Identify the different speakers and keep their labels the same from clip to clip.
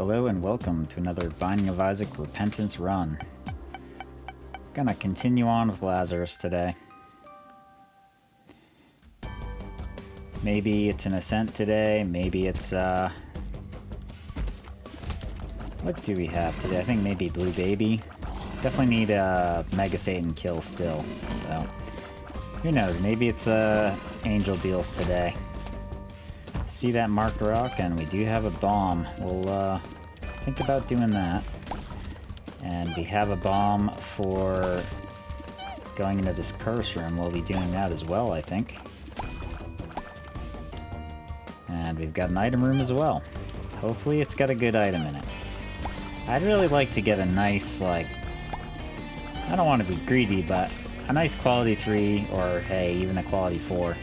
Speaker 1: Hello and welcome to another Binding of Isaac Repentance run. Gonna continue on with Lazarus today. Maybe it's an ascent today, maybe it's what do we have today? I think maybe Blue Baby. Definitely need a Mega Satan kill still, so who knows, maybe it's Angel Deals today. See that marked rock, and we do have a bomb. We'll think about doing that. And we have a bomb for going into this curse room. We'll be doing that as well, I think. And we've got an item room as well. Hopefully it's got a good item in it. I'd really like to get a nice, like, I don't want to be greedy, but a nice quality 3, or hey, even a quality 4.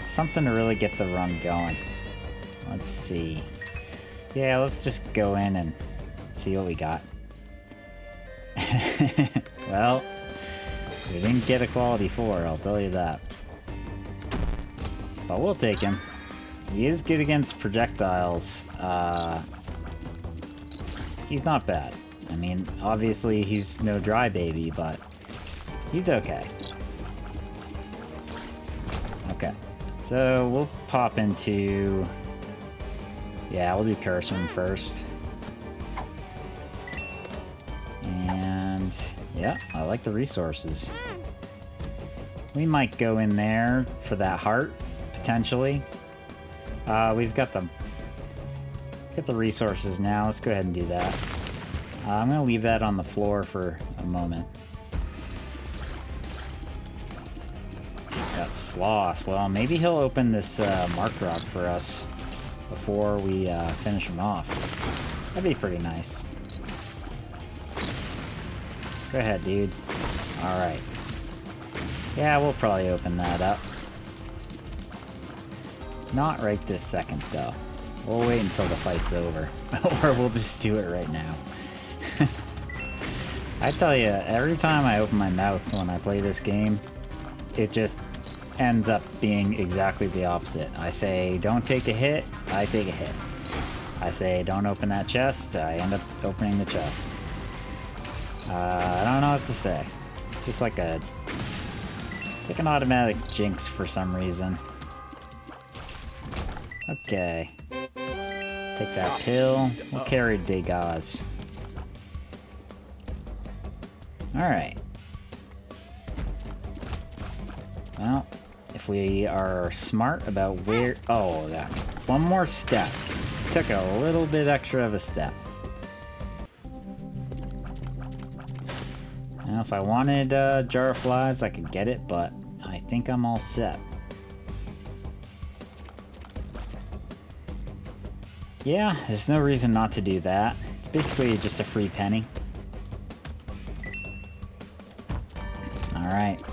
Speaker 1: Something to really get the run going. Let's see. Yeah, let's just go in and see what we got. Well, we didn't get a quality 4, I'll tell you that. But we'll take him. He is good against projectiles. He's not bad. I mean, obviously he's no dry baby, but he's okay. Okay. So we'll pop into... Yeah, we'll do Curse Room first. And yeah, I like the resources. We might go in there for that heart, potentially. We've got the resources now. Let's go ahead and do that. I'm gonna leave that on the floor for a moment. Got Sloth. Well, maybe he'll open this mark rock for us before we finish him off. That'd be pretty nice. Go ahead, dude. Alright. Yeah, we'll probably open that up. Not right this second, though. We'll wait until the fight's over. Or we'll just do it right now. I tell you, every time I open my mouth when I play this game, it just ends up being exactly the opposite. I say, don't take a hit, I take a hit. I say, don't open that chest, I end up opening the chest. I don't know what to say. Just like a... It's like an automatic jinx for some reason. Okay. Take that pill. We'll carry Degas. Alright. Well, if we are smart about where... Oh, that one more step. Took a little bit extra of a step. Now, if I wanted Jar of Flies, I could get it, but I think I'm all set. Yeah, there's no reason not to do that. It's basically just a free penny. Alright.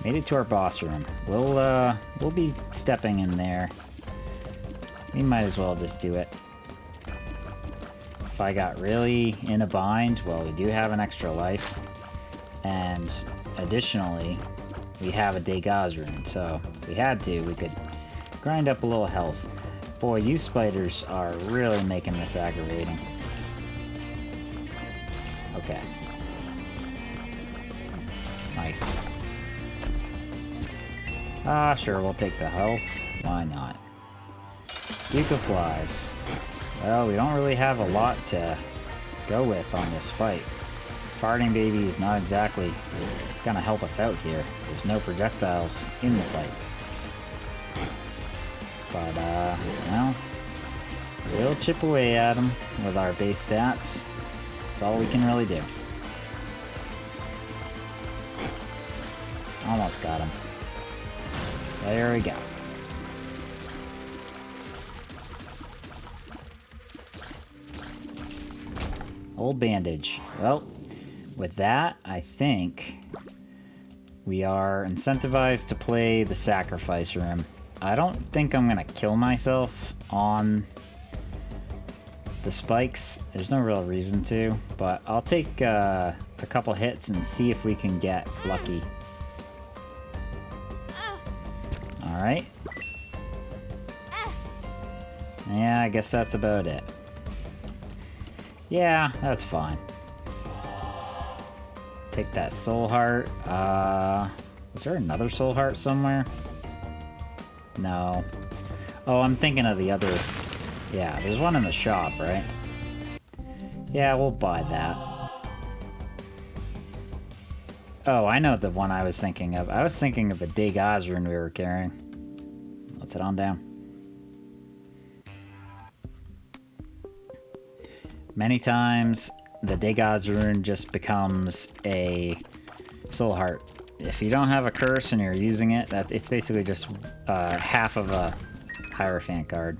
Speaker 1: Made it to our boss room. We'll be stepping in there. We might as well just do it. If I got really in a bind, well, we do have an extra life. And additionally, we have a Degas rune, so if we had to, we could grind up a little health. Boy, you spiders are really making this aggravating. Okay. Nice. Ah, sure, we'll take the health. Why not? Duke of Flies. Well, we don't really have a lot to go with on this fight. Farting Baby is not exactly gonna help us out here. There's no projectiles in the fight. But, well, we'll chip away at him with our base stats. That's all we can really do. Almost got him. There we go. Old bandage. Well, with that, I think we are incentivized to play the sacrifice room. I don't think I'm gonna kill myself on the spikes. There's no real reason to, but I'll take a couple hits and see if we can get lucky. Alright. Yeah, I guess that's about it. Yeah, that's fine. Take that soul heart. Is there another soul heart somewhere? No. Oh, I'm thinking of the other... Yeah, there's one in the shop, right? Yeah, we'll buy that. Oh, I know the one I was thinking of. I was thinking of the Degas rune we were carrying. Let's head on down. Many times, the Degas rune just becomes a soul heart. If you don't have a curse and you're using it, it's basically just half of a Hierophant card.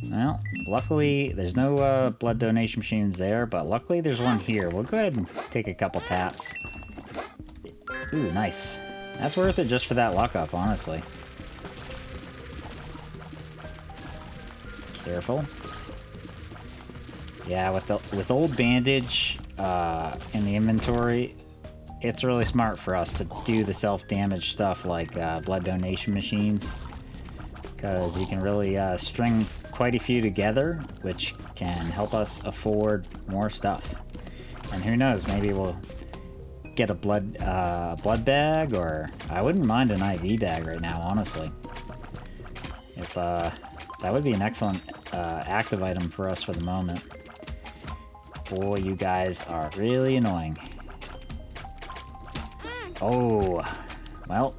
Speaker 1: Well, luckily, there's no blood donation machines there, but luckily there's one here. We'll go ahead and take a couple taps. Ooh, nice. That's worth it just for that luck up, honestly. Careful. Yeah, with old bandage in the inventory, it's really smart for us to do the self-damage stuff like blood donation machines, because you can really string quite a few together, which can help us afford more stuff. And who knows, maybe we'll get a blood bag, or I wouldn't mind an IV bag right now, honestly. If that would be an excellent active item for us for the moment. Boy, you guys are really annoying. Oh, well,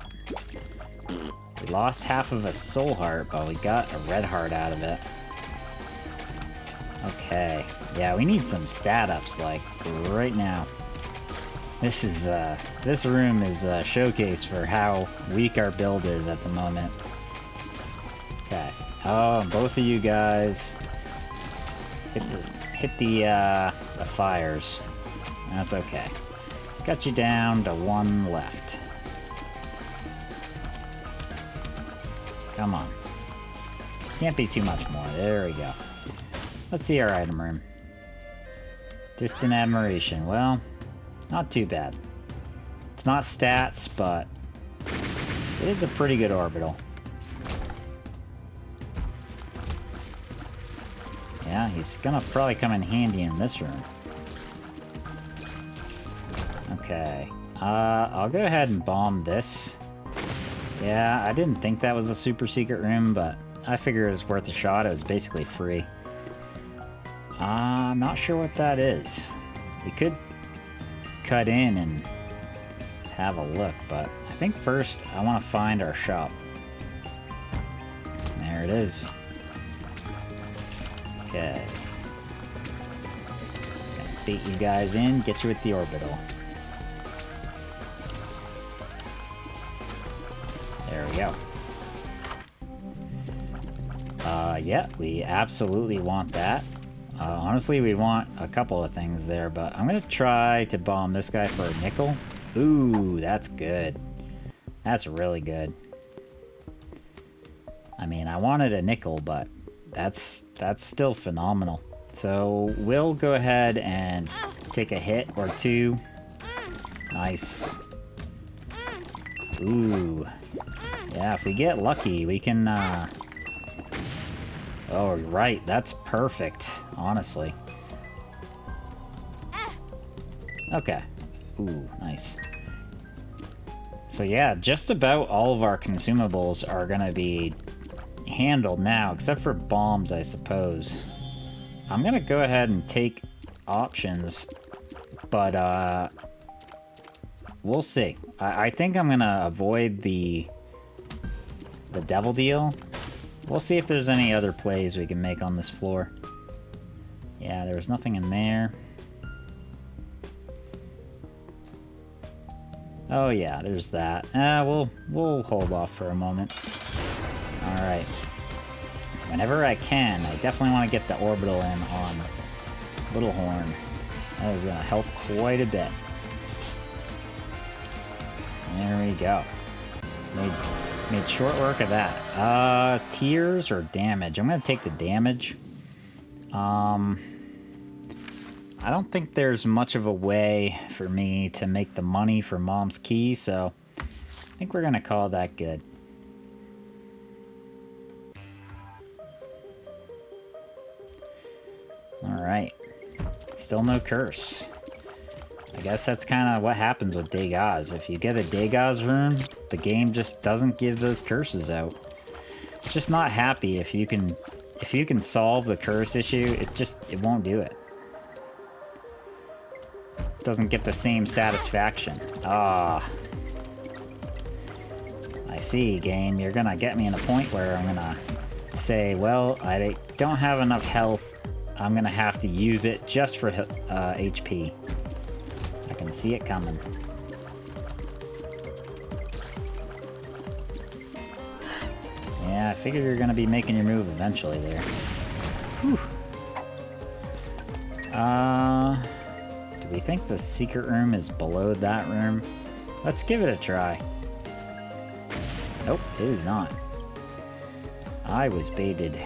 Speaker 1: we lost half of a soul heart, but we got a red heart out of it. Okay, yeah, we need some stat ups, like, right now. This room is a showcase for how weak our build is at the moment. Okay, oh, both of you guys hit the fires. That's okay. Got you down to one left. Come on. Can't be too much more. There we go. Let's see our item room. Distant admiration. Well, not too bad. It's not stats, but it is a pretty good orbital. Yeah, he's gonna probably come in handy in this room. Okay. I'll go ahead and bomb this. Yeah, I didn't think that was a super secret room, but I figure it was worth a shot. It was basically free. I'm not sure what that is. We could cut in and have a look, but I think first I want to find our shop. There it is. Okay. Gonna bait you guys in, get you with the orbital. There we go. Yeah, we absolutely want that. Honestly, we want a couple of things there, but I'm gonna try to bomb this guy for a nickel. Ooh, that's good. That's really good. I mean, I wanted a nickel, but that's still phenomenal. So we'll go ahead and take a hit or two. Nice. Ooh. Yeah, if we get lucky, we can, Oh, right, that's perfect, honestly. Okay. Ooh, nice. So yeah, just about all of our consumables are gonna be handled now, except for bombs, I suppose. I'm gonna go ahead and take options, but, we'll see. I think I'm gonna avoid the devil deal. We'll see if there's any other plays we can make on this floor. Yeah, there was nothing in there. Oh yeah, there's that. We'll hold off for a moment. Alright. Whenever I can, I definitely want to get the orbital in on Little Horn. That is going to help quite a bit. There we go. Made short work of that. Tears or damage? I'm going to take the damage. I don't think there's much of a way for me to make the money for Mom's Key, so I think we're going to call that good. Alright. Still no curse. I guess that's kind of what happens with Degas. If you get a Degas room, the game just doesn't give those curses out. It's just not happy if you can solve the curse issue, it won't do it. It doesn't get the same satisfaction. Ah. I see, game. You're gonna get me in a point where I'm gonna say, well, I don't have enough health. I'm gonna have to use it just for HP. I can see it coming. Yeah, I figured you're gonna be making your move eventually there. Whew. Do we think the secret room is below that room? Let's give it a try. Nope, it is not. I was baited.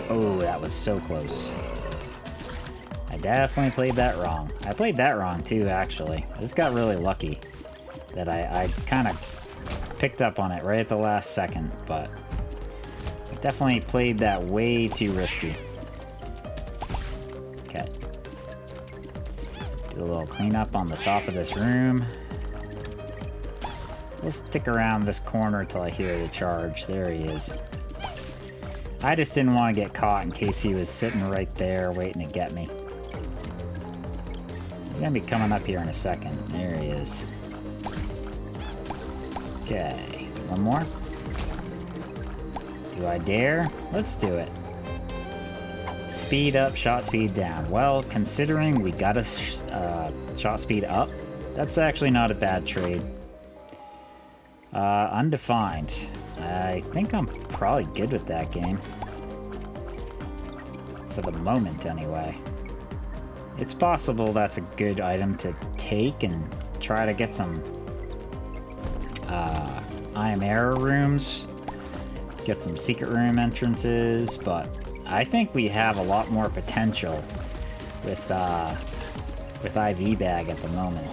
Speaker 1: Oh, that was so close. I definitely played that wrong. I played that wrong too, actually. I just got really lucky that I kind of picked up on it right at the last second, but I definitely played that way too risky. Okay. Do a little cleanup on the top of this room. We'll stick around this corner till I hear the charge. There he is. I just didn't want to get caught in case he was sitting right there waiting to get me. He's gonna be coming up here in a second. There he is. Okay, one more. Do I dare? Let's do it. Speed up, shot speed down. Well, considering we got a shot speed up, that's actually not a bad trade. Undefined. I think I'm probably good with that game. For the moment, anyway. It's possible that's a good item to take and try to get some I am error rooms. Get some secret room entrances, but I think we have a lot more potential with IV bag at the moment.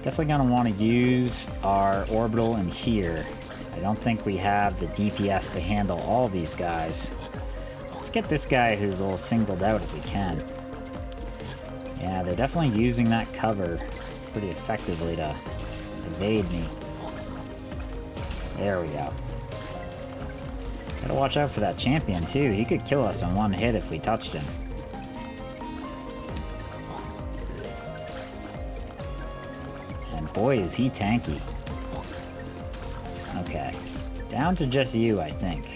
Speaker 1: Definitely gonna want to use our orbital in here. I don't think we have the DPS to handle all these guys. Let's get this guy who's a little singled out if we can. Yeah, they're definitely using that cover pretty effectively to evade me. There we go. Gotta watch out for that champion too. He could kill us in one hit if we touched him. And boy is he tanky. Okay. Down to just you, I think.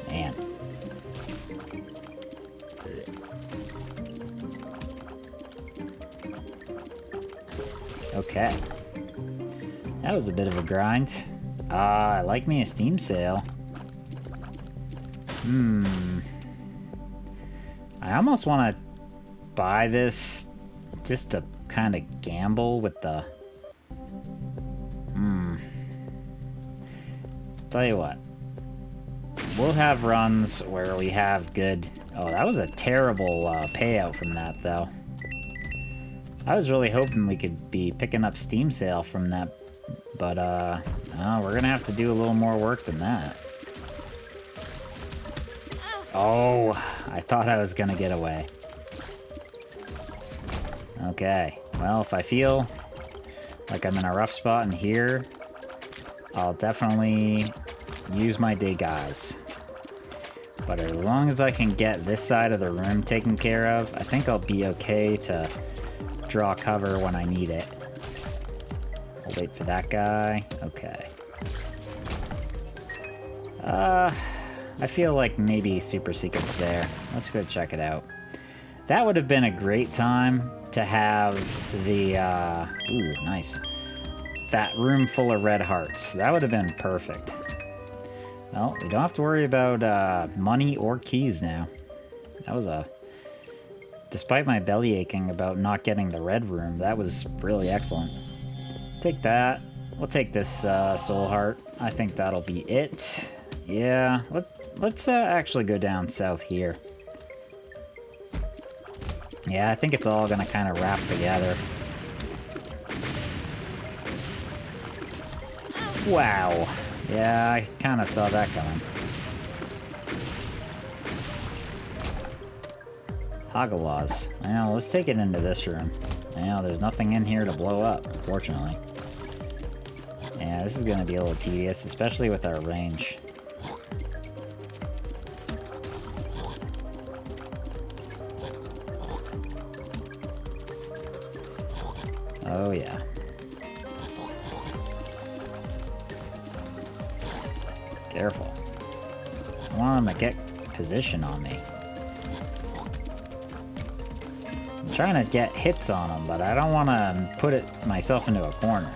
Speaker 1: Man. Okay. That was a bit of a grind. I like me a Steam sale. I almost want to buy this just to kind of gamble with the... Tell you what. We'll have runs where we have good... Oh, that was a terrible payout from that, though. I was really hoping we could be picking up Steam sale from that, but no, we're gonna have to do a little more work than that. Oh, I thought I was gonna get away. Okay, well, if I feel like I'm in a rough spot in here, I'll definitely use my Degas. But as long as I can get this side of the room taken care of, I think I'll be okay to draw cover when I need it. I'll wait for that guy. Okay. I feel like maybe Super Secret's there. Let's go check it out. That would have been a great time to have the, ooh, nice. That room full of red hearts. That would have been perfect. Well, we don't have to worry about money or keys now. That was a... Despite my belly aching about not getting the red room, that was really excellent. Take that. We'll take this soul heart. I think that'll be it. Yeah, let's actually go down south here. Yeah, I think it's all gonna kind of wrap together. Wow. Yeah, I kind of saw that coming. Hoglaws. Now, let's take it into this room. Now, there's nothing in here to blow up, unfortunately. Yeah, this is going to be a little tedious, especially with our range. Oh, yeah. Careful. I want him to get position on me. I'm trying to get hits on him, but I don't want to put it myself into a corner.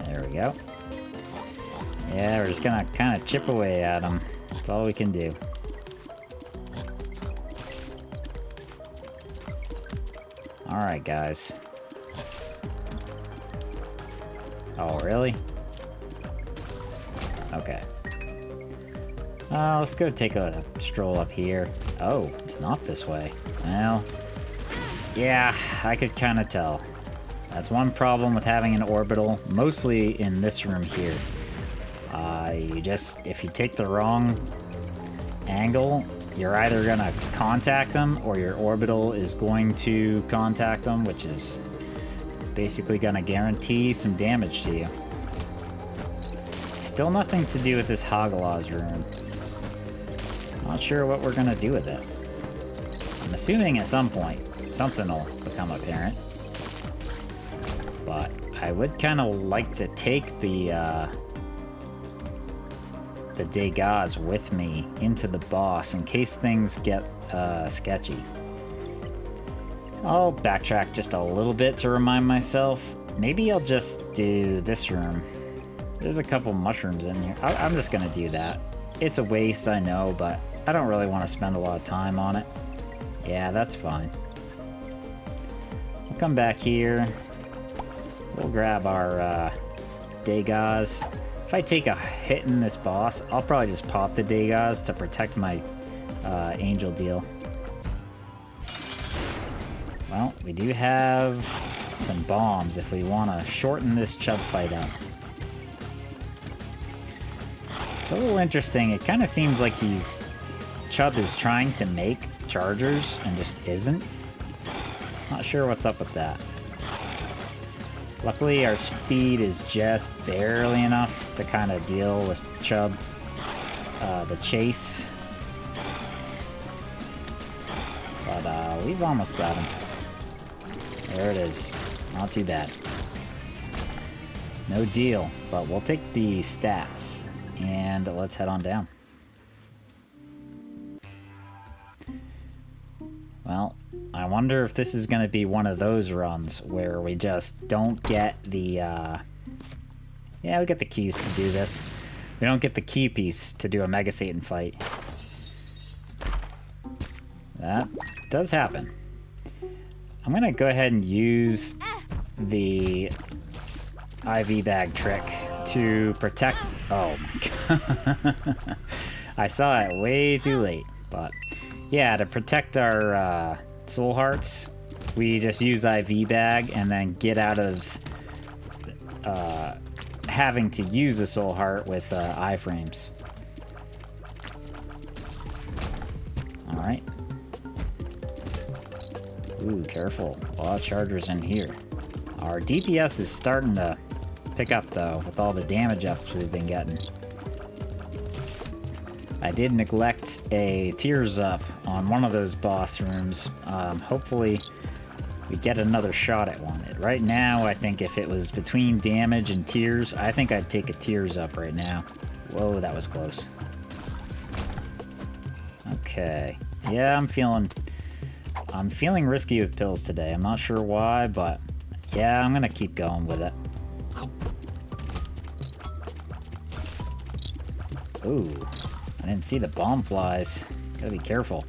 Speaker 1: There we go. Yeah, we're just gonna kind of chip away at him. That's all we can do. Alright, guys. Oh, really? Okay. Let's go take a stroll up here. Oh, it's not this way. Well, yeah, I could kind of tell. That's one problem with having an orbital, mostly in this room here. If you take the wrong angle, you're either gonna contact them or your orbital is going to contact them, which is basically gonna guarantee some damage to you. Still nothing to do with this Hoglaws room. Not sure what we're gonna do with it. I'm assuming at some point something will become apparent. But I would kind of like to take the Degas with me into the boss in case things get sketchy. I'll backtrack just a little bit to remind myself. Maybe I'll just do this room. There's a couple mushrooms in here. I'm just gonna do that. It's a waste, I know, but I don't really want to spend a lot of time on it. Yeah, that's fine. We'll come back here. We'll grab our Degas. If I take a hit in this boss, I'll probably just pop the Degas to protect my angel deal. Well, we do have some bombs if we want to shorten this Chub fight up. It's a little interesting. It kind of seems like Chub is trying to make chargers and just isn't. Not sure what's up with that. Luckily, our speed is just barely enough to kind of deal with Chub, the chase. But we've almost got him. There it is. Not too bad. No deal, but we'll take the stats and let's head on down. Well, I wonder if this is going to be one of those runs where we just don't get the, yeah, we get the keys to do this. We don't get the key piece to do a Mega Satan fight. That does happen. I'm going to go ahead and use the IV bag trick to protect... Oh my god. I saw it way too late, but... Yeah, to protect our soul hearts, we just use IV bag and then get out of having to use a soul heart with iframes. Alright. Ooh, careful. A lot of chargers in here. Our DPS is starting to pick up, though, with all the damage ups we've been getting. I did neglect a tears up on one of those boss rooms. Hopefully we get another shot at one. Right now, I think if it was between damage and tears, I think I'd take a tears up right now. Whoa, that was close. Okay. Yeah, I'm feeling risky with pills today. I'm not sure why, but yeah, I'm gonna keep going with it. Ooh. I didn't see the bomb flies. Gotta be careful.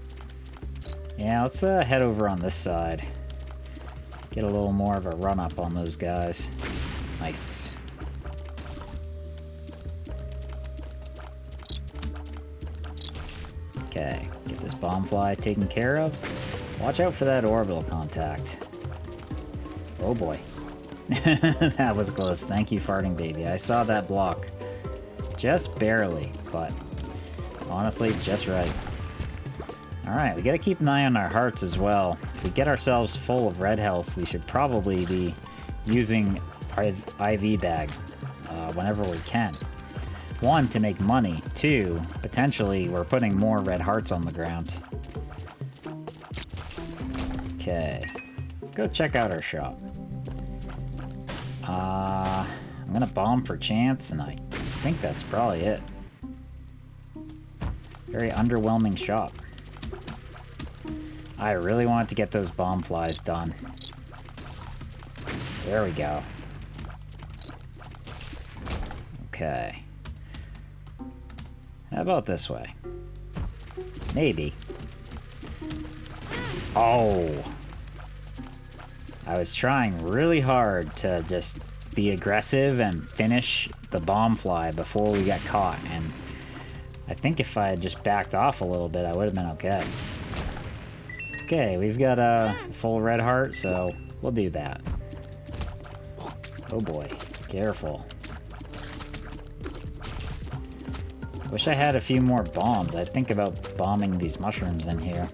Speaker 1: Yeah, let's head over on this side. Get a little more of a run-up on those guys. Nice. Okay, get this bomb fly taken care of. Watch out for that orbital contact. Oh boy. That was close. Thank you, farting baby. I saw that block. Just barely, but honestly, just right. Alright, we gotta keep an eye on our hearts as well. If we get ourselves full of red health, we should probably be using our IV bag whenever we can. One, to make money. Two, potentially we're putting more red hearts on the ground. Okay. Go check out our shop. I'm gonna bomb for chance, and I think that's probably it. Very underwhelming shop. I really wanted to get those bomb flies done. There we go. Okay. How about this way? Maybe. Oh! I was trying really hard to just be aggressive and finish the bomb fly before we got caught, and I think if I had just backed off a little bit, I would have been okay. Okay, we've got a full red heart, so we'll do that. Oh boy, careful. Wish I had a few more bombs. I'd think about bombing these mushrooms in here.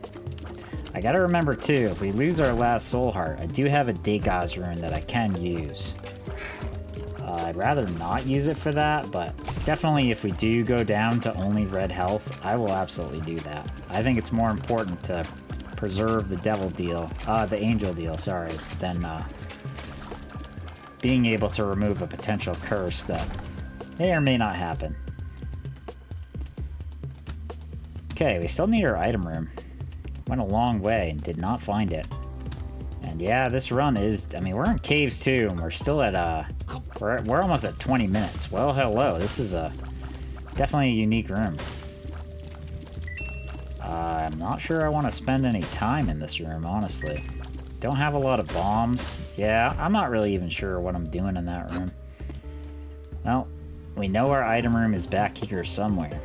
Speaker 1: I gotta remember too, if we lose our last soul heart, I do have a Degas rune that I can use. I'd rather not use it for that, but definitely if we do go down to only red health, I will absolutely do that. I think it's more important to preserve the the angel deal, sorry, than being able to remove a potential curse that may or may not happen. Okay, we still need our item room. Went a long way and did not find it. And yeah, this run is, I mean, we're in caves too, and we're still at, we're almost at 20 minutes. Well, hello, this is definitely a unique room. I'm not sure I want to spend any time in this room, honestly. Don't have a lot of bombs. Yeah, I'm not really even sure what I'm doing in that room. Well, we know our item room is back here somewhere.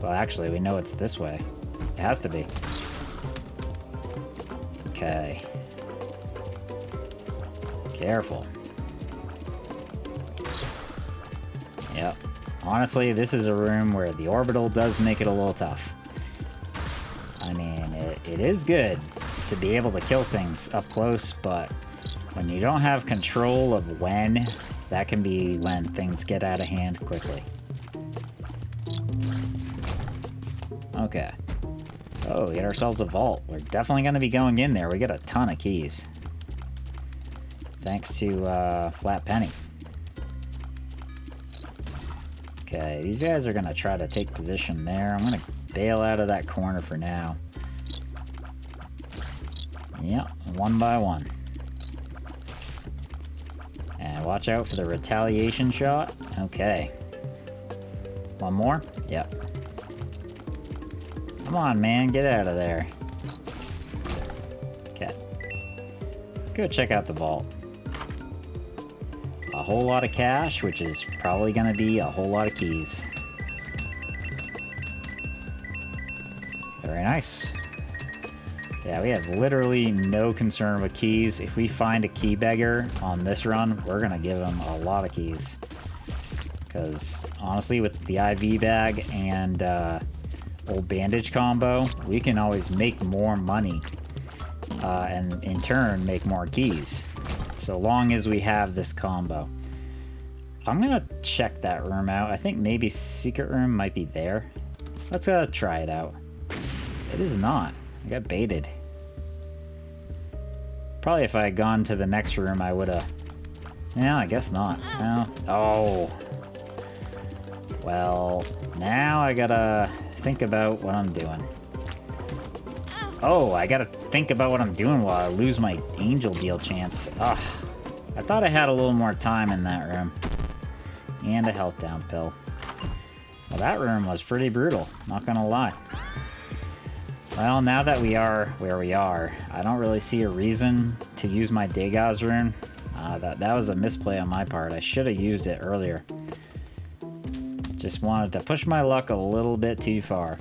Speaker 1: Well, actually, we know it's this way. It has to be. Okay. Careful. Yep. Honestly, this is a room where the orbital does make it a little tough. I mean, it is good to be able to kill things up close, but when you don't have control of when, that can be when things get out of hand quickly. Okay. Oh, we got ourselves a vault. We're definitely going to be going in there. We got a ton of keys. Thanks to Flat Penny. Okay, these guys are going to try to take position there. I'm going to bail out of that corner for now. Yep, one by one. And watch out for the retaliation shot. Okay. One more? Yep. Come on, man, get out of there. Okay. Go check out the vault. A whole lot of cash, which is probably going to be a whole lot of keys. Very nice. Yeah, we have literally no concern with keys. If we find a key beggar on this run, we're going to give him a lot of keys. Because, honestly, with the IV bag and old bandage combo, we can always make more money. And, in turn, make more keys. So long as we have this combo. I'm going to check that room out. I think maybe secret room might be there. Let's try it out. It is not. I got baited. Probably if I had gone to the next room, I would have... Yeah, I guess not. No. Oh. Well, now I gotta think about what I'm doing. Oh, I gotta think about what I'm doing while I lose my angel deal chance. Ugh. I thought I had a little more time in that room. And a health down pill. Well, that room was pretty brutal, not gonna lie. Well, now that we are where we are, I don't really see a reason to use my Degas rune. That was a misplay on my part. I should have used it earlier. Just wanted to push my luck a little bit too far.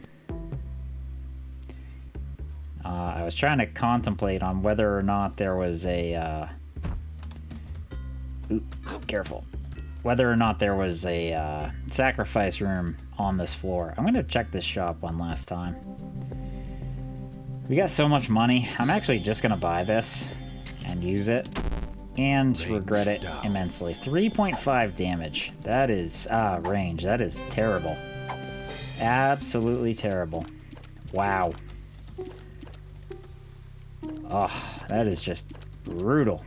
Speaker 1: I was trying to contemplate on whether or not there was a Oop, careful. Whether or not there was a sacrifice room on this floor. I'm gonna check this shop one last time. We got so much money. I'm actually just gonna buy this and use it and regret it immensely. 3.5 damage. That is range. That is terrible. Absolutely terrible. Wow. Oh, that is just brutal.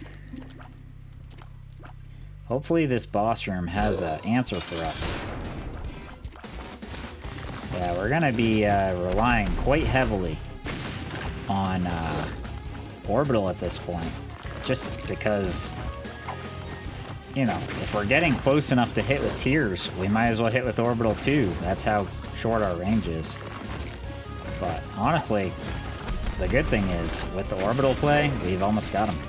Speaker 1: Hopefully this boss room has an answer for us. Yeah, we're gonna be relying quite heavily on orbital at this point, just because, you know, if we're getting close enough to hit with tears, we might as well hit with orbital too. That's how short our range is. But honestly, the good thing is with the orbital play, we've almost got him.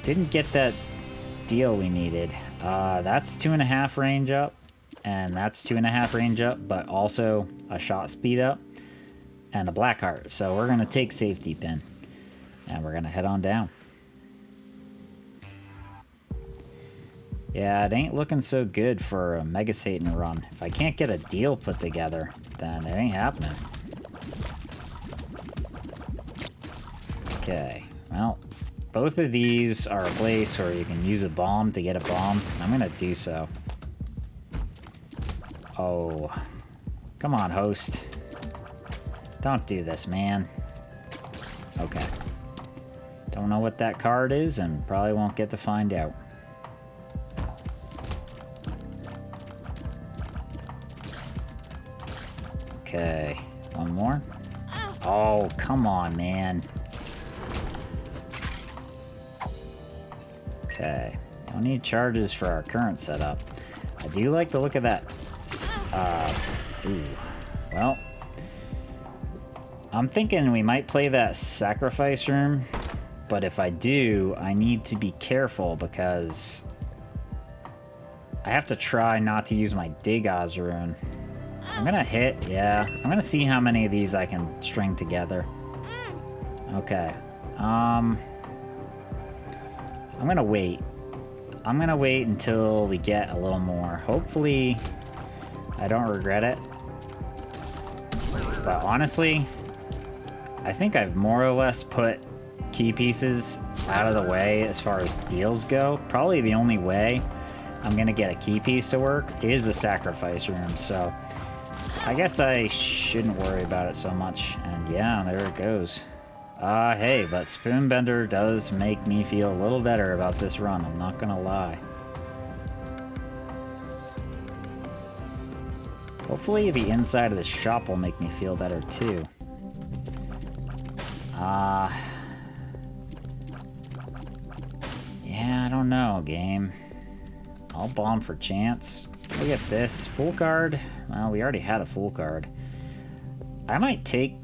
Speaker 1: Didn't get that deal we needed. That's 2.5 range up, and that's 2.5 range up, but also a shot speed up and a black heart. So we're gonna take safety pin and we're gonna head on down. Yeah, it ain't looking so good for a Mega Satan run. If I can't get a deal put together, then it ain't happening. Okay, well, both of these are a place where you can use a bomb to get a bomb. I'm gonna do so. Oh, come on, host. Don't do this, man. Okay. Don't know what that card is and probably won't get to find out. Okay, one more. Oh, come on, man. Okay, don't need charges for our current setup. I do like the look of that. Ooh, well, I'm thinking we might play that sacrifice room, but if I do, I need to be careful because I have to try not to use my Dig Oz rune. I'm gonna hit, yeah. I'm gonna see how many of these I can string together. Okay. I'm gonna wait. I'm gonna wait until we get a little more. Hopefully, I don't regret it. But honestly, I think I've more or less put key pieces out of the way as far as deals go. Probably the only way I'm gonna get a key piece to work is a sacrifice room, so I guess I shouldn't worry about it so much. And yeah, there it goes. Hey, but Spoonbender does make me feel a little better about this run, I'm not gonna lie. Hopefully the inside of the shop will make me feel better too. Yeah, I don't know, game. I'll bomb for chance. Look at this. Full card? Well, we already had a full card. I might take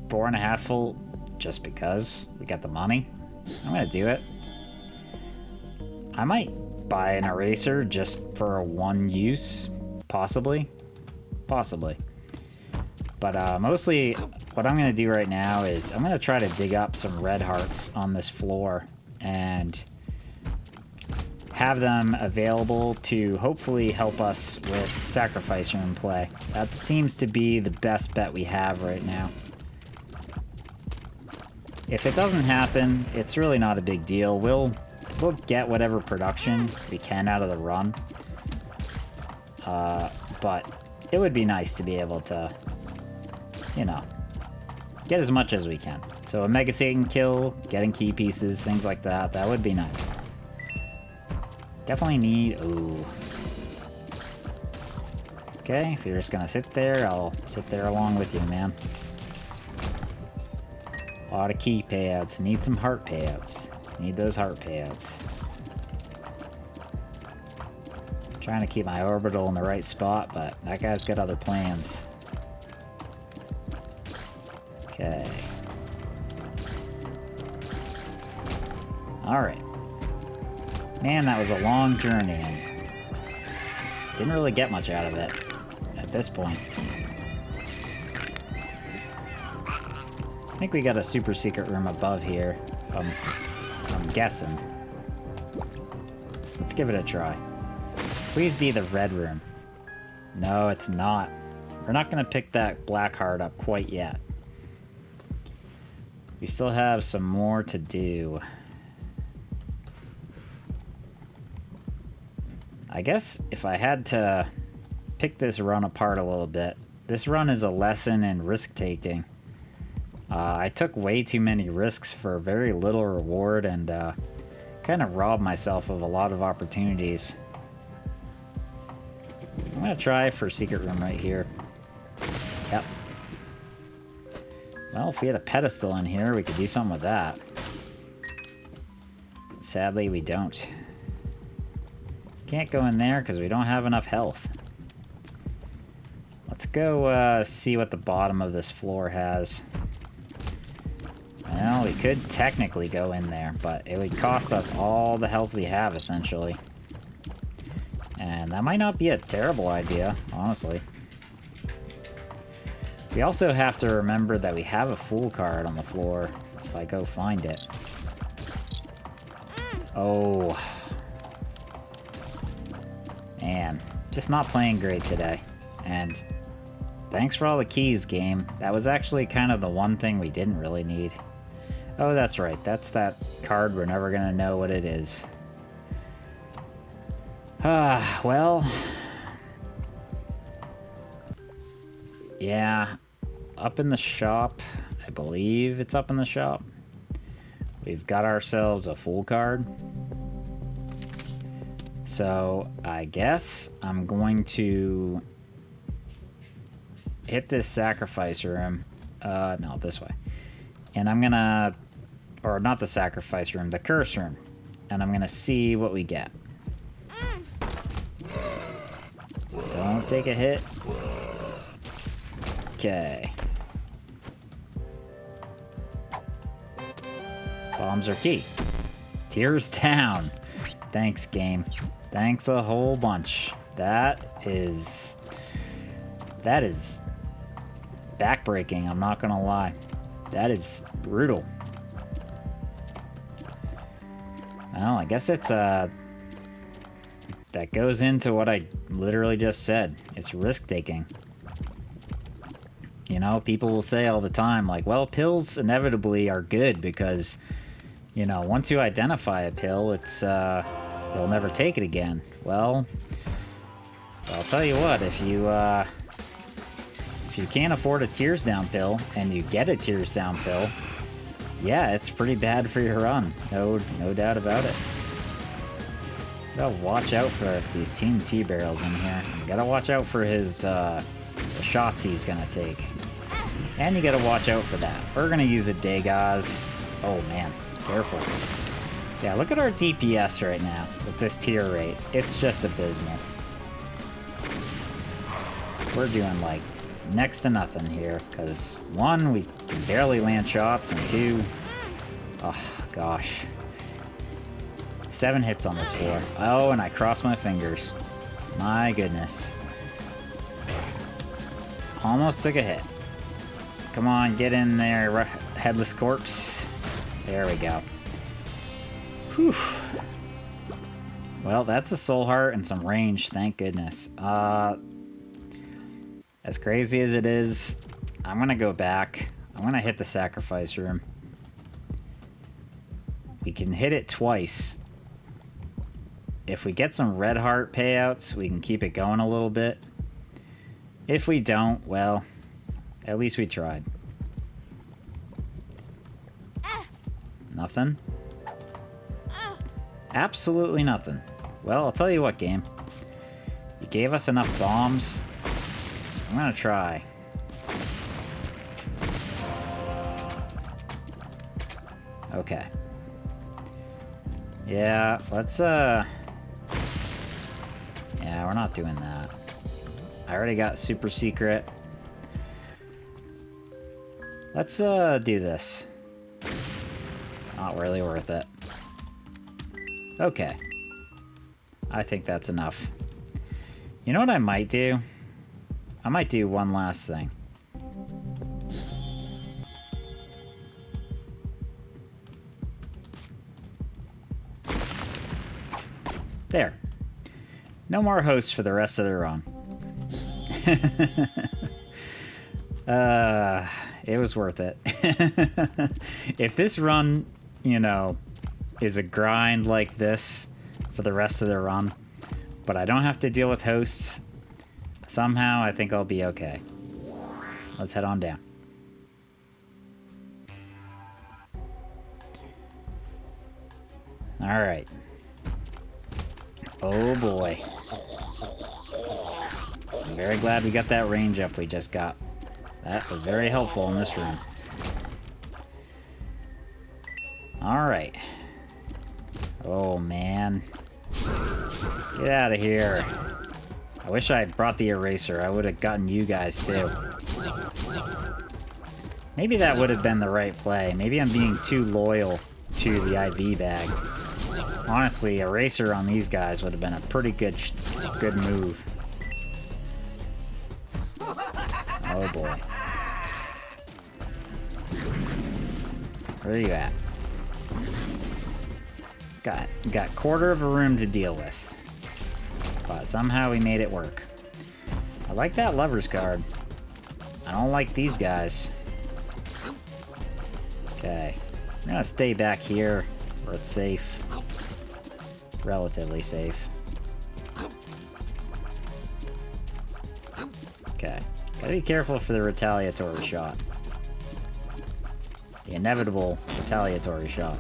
Speaker 1: 4.5 full just because we got the money. I'm gonna do it. I might buy an eraser just for a one use. Possibly. Possibly. But mostly what I'm gonna do right now is I'm gonna try to dig up some red hearts on this floor and have them available to hopefully help us with sacrifice room play. That seems to be the best bet we have right now. If it doesn't happen, it's really not a big deal. We'll get whatever production we can out of the run. But it would be nice to be able to, you know, get as much as we can. So a Mega Satan kill, getting key pieces, things like that, that would be nice. Definitely need... Ooh. Okay, if you're just gonna sit there, I'll sit there along with you, man. A lot of key payouts. Need some heart payouts. Need those heart payouts. Trying to keep my orbital in the right spot, but that guy's got other plans. Okay. Alright. Man, that was a long journey, and didn't really get much out of it at this point. I think we got a super secret room above here, I'm guessing. Let's give it a try. Please be the red room. No, it's not. We're not going to pick that black heart up quite yet. We still have some more to do. I guess if I had to pick this run apart a little bit, this run is a lesson in risk-taking. I took way too many risks for very little reward and kind of robbed myself of a lot of opportunities. I'm going to try for secret room right here. Yep. Well, if we had a pedestal in here, we could do something with that. Sadly, we don't. Can't go in there because we don't have enough health. Let's go see what the bottom of this floor has. Well, we could technically go in there, but it would cost us all the health we have, essentially. And that might not be a terrible idea, honestly. We also have to remember that we have a fool card on the floor, if I go find it. Oh. Man, just not playing great today. And thanks for all the keys, game. That was actually kind of the one thing we didn't really need. Oh, that's right. That's that card we're never gonna know what it is. Well... yeah, up in the shop. I believe it's up in the shop. We've got ourselves a full card. So, I guess I'm going to hit this sacrifice room. No, this way. And I'm gonna... or not the sacrifice room, the curse room. And I'm gonna see what we get. Don't take a hit. Okay. Bombs are key. Tears down. Thanks, game. Thanks a whole bunch. That is backbreaking, I'm not gonna lie. That is brutal. Well, I guess it's that goes into what I literally just said. It's risk-taking. You know, people will say all the time, like, well, pills inevitably are good because, you know, once you identify a pill, it's, you'll never take it again. Well, I'll tell you what, if you can't afford a tears down pill and you get a tears down pill, yeah, it's pretty bad for your run. No doubt about it. Gotta watch out for these TNT barrels in here. You gotta watch out for his, the shots he's gonna take. And you gotta watch out for that. We're gonna use a Degas. Oh man, careful. Yeah, look at our DPS right now with this tier rate. It's just abysmal. We're doing like next to nothing here, because one, we can barely land shots, and two, oh gosh. 7 hits on this floor. Oh, and I crossed my fingers. My goodness. Almost took a hit. Come on, get in there, headless corpse. There we go. Whew. Well, that's a soul heart and some range, thank goodness. As crazy as it is, I'm gonna go back. I'm gonna hit the sacrifice room. We can hit it twice. If we get some red heart payouts, we can keep it going a little bit. If we don't, well, at least we tried. Nothing? Absolutely nothing. Well, I'll tell you what, game. You gave us enough bombs. I'm gonna try. Okay. Yeah, let's, yeah, we're not doing that. I already got super secret. Let's, do this. Not really worth it. Okay. I think that's enough. You know what I might do? I might do one last thing. There. No more hosts for the rest of the run. It was worth it. If this run, you know, is a grind like this for the rest of the run, but I don't have to deal with hosts, somehow I think I'll be okay. Let's head on down. Alright. Oh boy. I'm very glad we got that range up we just got. That was very helpful in this room. Alright. Oh man. Get out of here. I wish I had brought the eraser. I would have gotten you guys too. Maybe that would have been the right play. Maybe I'm being too loyal to the IV bag. Honestly, eraser on these guys would have been a pretty good move. Oh boy. Where are you at? Got quarter of a room to deal with. But somehow we made it work. I like that lover's card. I don't like these guys. Okay. I'm gonna stay back here where it's safe. Relatively safe. Okay. Gotta be careful for the retaliatory shot. The inevitable retaliatory shot.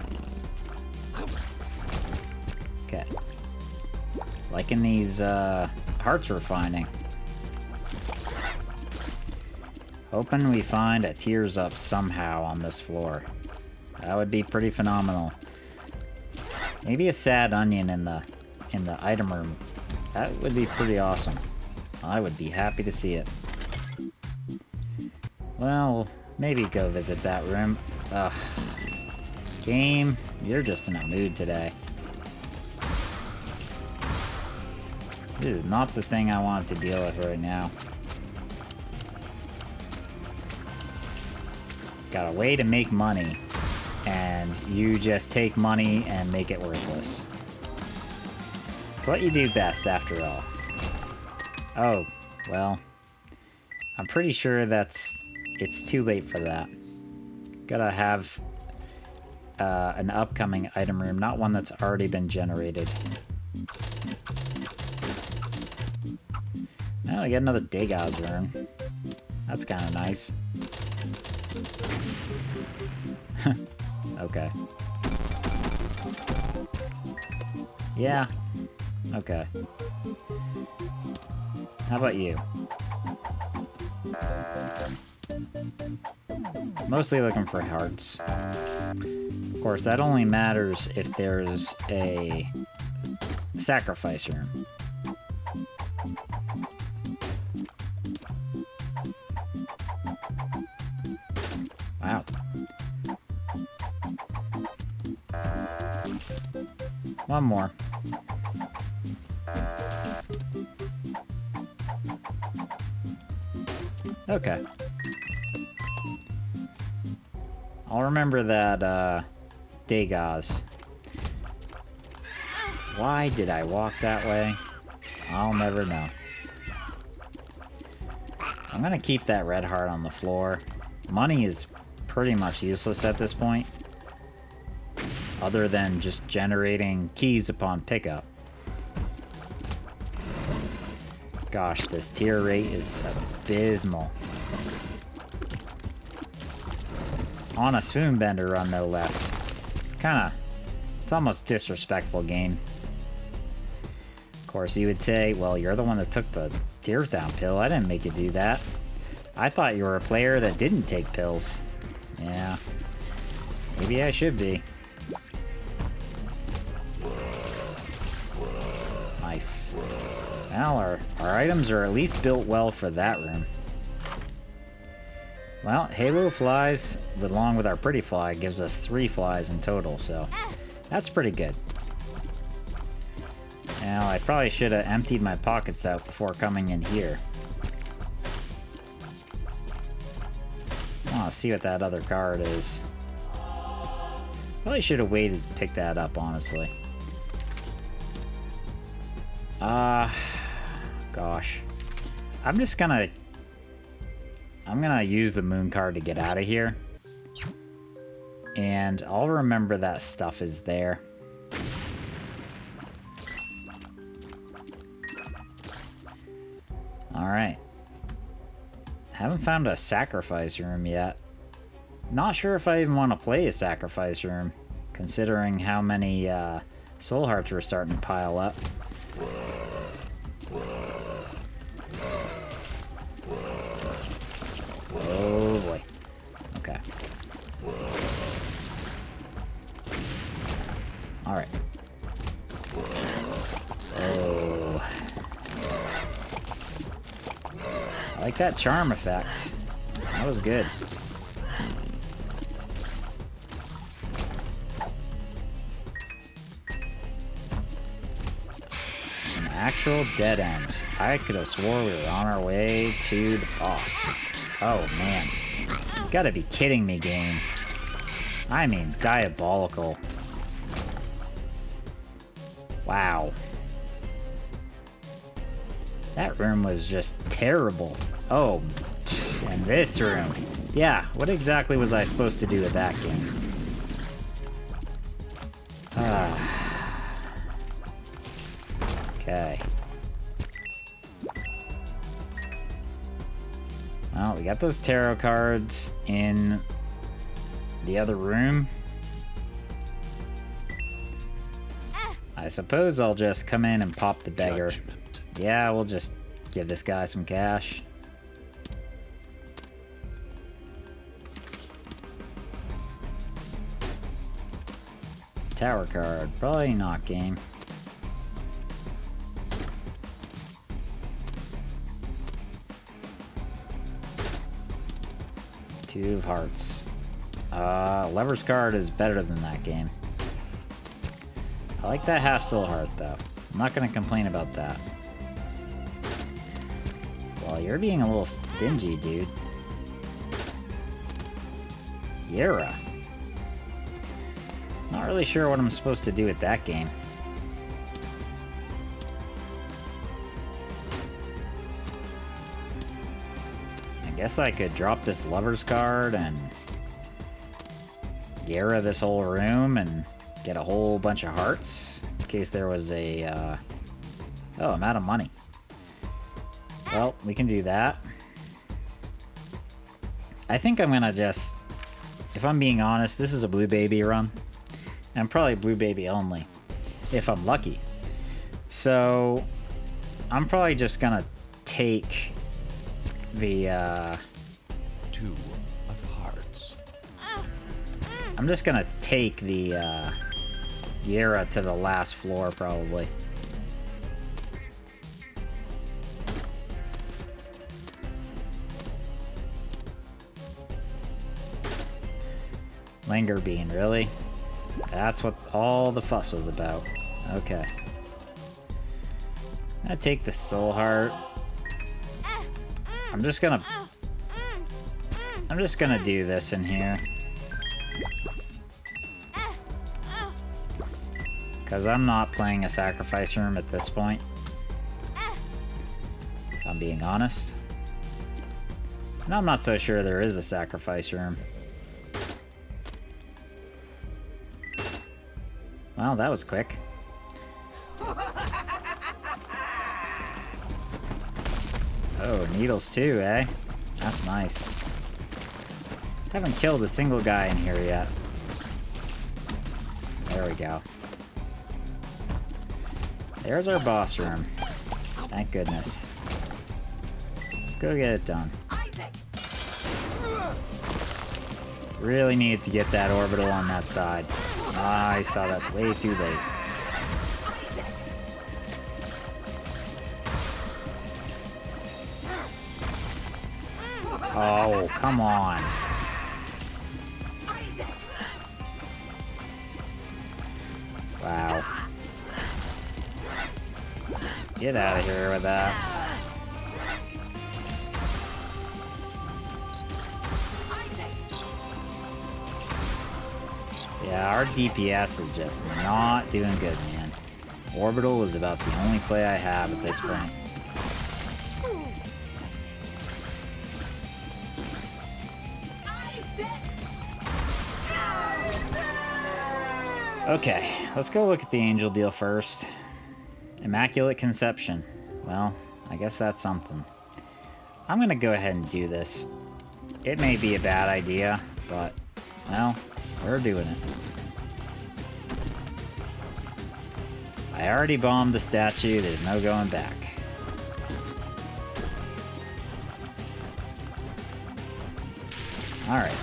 Speaker 1: Okay. Liking these hearts we're finding. Hoping we find a tears up somehow on this floor. That would be pretty phenomenal. Maybe a sad onion in the item room. That would be pretty awesome. I would be happy to see it. Well, maybe go visit that room. Ugh. Game, you're just in a mood today. This is not the thing I want to deal with right now. Got a way to make money, and you just take money and make it worthless. It's what you do best, after all. Oh, well. I'm pretty sure it's too late for that. Gotta have an upcoming item room, not one that's already been generated. Oh, we got another Degas room. That's kind of nice. Okay. Yeah. Okay. How about you? Mostly looking for hearts. Of course, that only matters if there's a sacrifice room. Wow. One more. Okay. I'll remember that, Degas. Why did I walk that way? I'll never know. I'm gonna keep that red heart on the floor. Money is pretty much useless at this point, other than just generating keys upon pickup. Gosh, this tier rate is abysmal. On a spoonbender run, no less. It's almost disrespectful game. Of course, you would say, well, you're the one that took the tears down pill. I didn't make you do that. I thought you were a player that didn't take pills. Yeah. Maybe I should be. Nice. Well, our items are at least built well for that room. Well, Halo flies, along with our pretty fly, gives us 3 flies in total, so that's pretty good. Now, I probably should have emptied my pockets out before coming in here. I want to see what that other card is. Probably should have waited to pick that up, honestly. Gosh. I'm gonna use the moon card to get out of here. And I'll remember that stuff is there. Alright. Haven't found a sacrifice room yet. Not sure if I even want to play a sacrifice room, considering how many soul hearts were starting to pile up. Oh boy. Okay. Alright. Oh. I like that charm effect. That was good. An actual dead end. I could have swore we were on our way to the boss. Oh man. You gotta be kidding me, game. I mean, diabolical. Wow. That room was just terrible. Oh, and this room. Yeah, what exactly was I supposed to do with that game? Okay. Well, we got those tarot cards in the other room. I suppose I'll just come in and pop the beggar. Judgment. Yeah, we'll just give this guy some cash. Tower card. Probably not, game. Two of hearts. Lever's card is better than that game. I like that half soul heart, though. I'm not going to complain about that. Well, you're being a little stingy, dude. Yera. Not really sure what I'm supposed to do with that game. I guess I could drop this Lover's card and Yera this whole room and get a whole bunch of hearts in case there was a... Oh, I'm out of money. Well, we can do that. I think I'm gonna just... If I'm being honest, this is a Blue Baby run. And probably Blue Baby only, if I'm lucky. So, I'm probably just gonna take the,
Speaker 2: Two of hearts.
Speaker 1: I'm just gonna take the, Yera to the last floor, probably. Linger Bean, really? That's what all the fuss was about. Okay. I'm gonna take the soul heart. I'm just gonna do this in here. Because I'm not playing a sacrifice room at this point. If I'm being honest. And I'm not so sure there is a sacrifice room. Well, that was quick. Oh, needles too, eh? That's nice. Haven't killed a single guy in here yet. There we go. There's our boss room. Thank goodness. Let's go get it done. Really needed to get that orbital on that side. I saw that way too late. Oh, come on. Wow. Get out of here with that. Yeah, our DPS is just not doing good, man. Orbital was about the only play I have at this point. Okay, let's go look at the angel deal first. Immaculate Conception. Well, I guess that's something. I'm gonna go ahead and do this. It may be a bad idea, but, well, we're doing it. I already bombed the statue, there's no going back. Alright.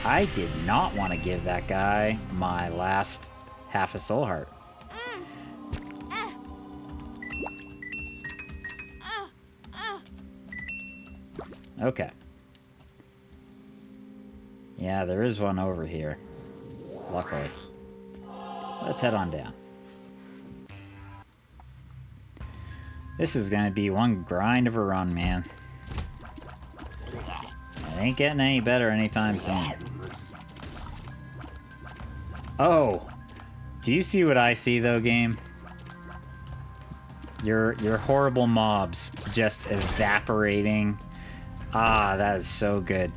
Speaker 1: I did not want to give that guy my last half a soul heart. Okay. Yeah, there is one over here. Luckily. Let's head on down. This is gonna be one grind of a run, man. It ain't getting any better anytime soon. Oh! Do you see what I see, though, game? Your horrible mobs just evaporating. Ah, that is so good.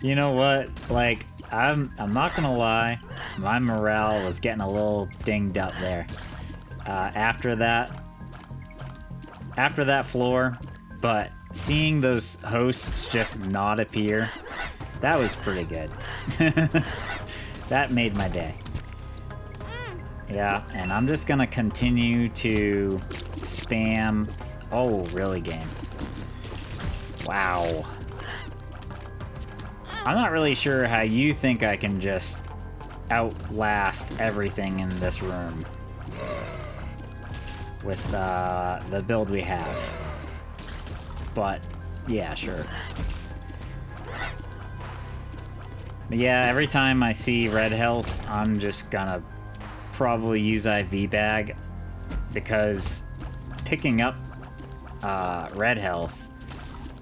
Speaker 1: You know what? Like, I'm not gonna lie, my morale was getting a little dinged up there. After that floor, but seeing those hosts just not appear, that was pretty good. That made my day. Yeah, and I'm just gonna continue to spam. Oh, really, game? Wow. I'm not really sure how you think I can just outlast everything in this room with the build we have. But, yeah, sure. But yeah, every time I see red health, I'm just gonna probably use IV bag, because picking up red health